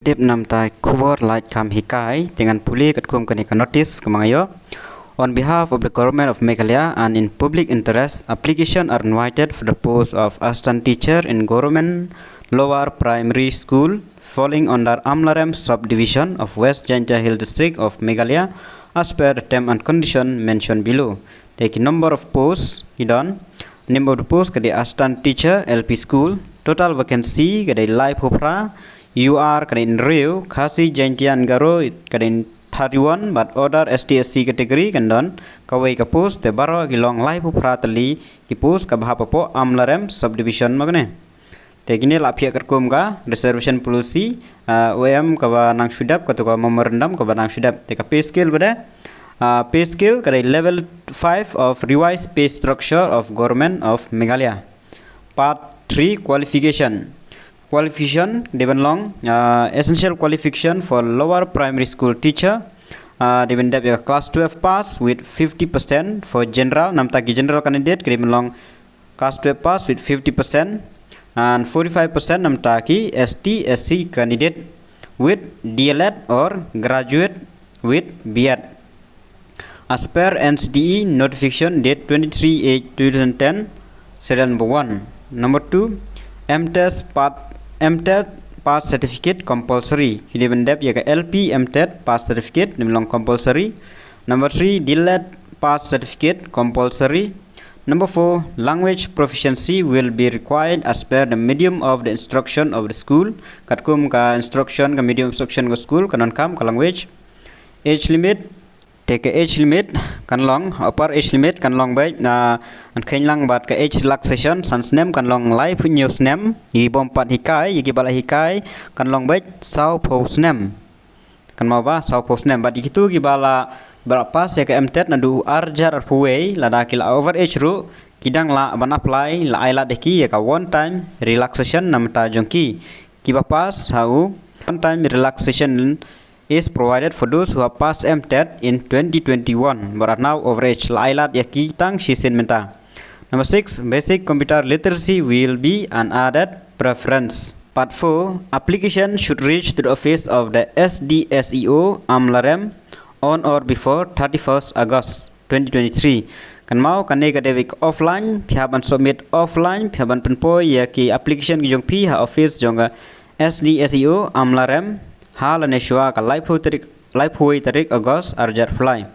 Tip nam tai kubor LAITKAM HIKAI dengan puli katkum kanika notice kemangayo. On behalf of the government of Meghalaya and in public interest, application are invited for the post of assistant teacher in government lower primary school falling under AMLAREM subdivision of West JAINTIA Hill district of Meghalaya as per the term and condition mentioned below. Take number of posts hidden. Name of the post kadi assistant teacher LP school. Total vacancy kadi live hopra. UR kadin real khasi jaintian garo kadin 31 but order STSC category kandon kawai ka post te baro gilong live pratali ki post ka bhapapo AMLAREM subdivision magne te gini lapia kerkum ka reservation policy OM ka ba nang sudap ka to ka memorandum ka ba nang sudap te ka pay scale bada pay scale kadai level 5 of revised pay structure of government of Meghalaya. Part 3 qualification given long essential qualification for lower primary school teacher given that class 12 pass with 50% for general namtaki general candidate given long class 12 pass with 50% and 45% namtaki ST SC candidate with DLED or graduate with BEd as per NCDE notification date 23/8/2010 serial number 1. Number 2 MTET pass certificate compulsory. Given that you LP MTET pass certificate belong compulsory. Number 3 DLED pass certificate compulsory. Number 4 language proficiency will be required as per the medium of the instruction of the school. Katkum ka instruction ka medium instruction ka school kanon kam ka language. Age limit take age limit kan long upper age limit kan long baik an khain lang bat ka age relaxation sans name kan long live news name i bom pat hikai i bala hikai kan long baik sau post name kan mau ba sau post name bat itu gi bala berapa ya ke MTET nandu arjar puai lada kila over age ru kidang la ban apply la aila deki ya ka one time relaxation namta jongki ki ba pass hau one time relaxation is provided for those who have passed MTET in 2021 but are now over age lailat yaki tang shisin menta. Number 6 basic computer literacy will be an added preference. Part 4 application should reach to the office of the SDSEO AMLAREM on or before 31st August 2023 kan mau kan ne ka devik offline phiaban submit offline phiaban penpoi yaki application gi jong phi ha office jonga SDSEO AMLAREM hal aneshwa ka live hui tarik August arjar fly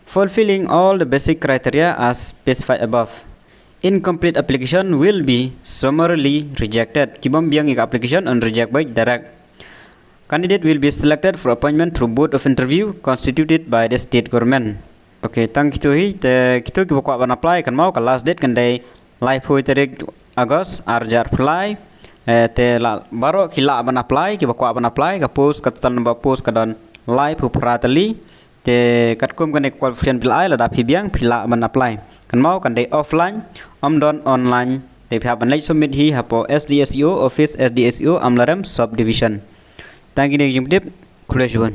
fulfilling all the basic criteria as specified above. Incomplete application will be summarily rejected. Kibam biang ika application on reject by direct. Candidate will be selected for appointment through board of interview constituted by the state government. Okay, tang kitu hi te kitu ki bokwa ban apply kan mau ka last date kan dai live hui tarik August arjar fly te la baro kila ban apply ki bakwa ban apply ka post ka total number post ka don live pratali te katkum kan qualification bil ai la da phibiang phila ban apply kan mau kan dei offline don online te phia ban lei submit hi hapo SDSEO office SDSEO AMLAREM subdivision tangi ne jim dip khule juan.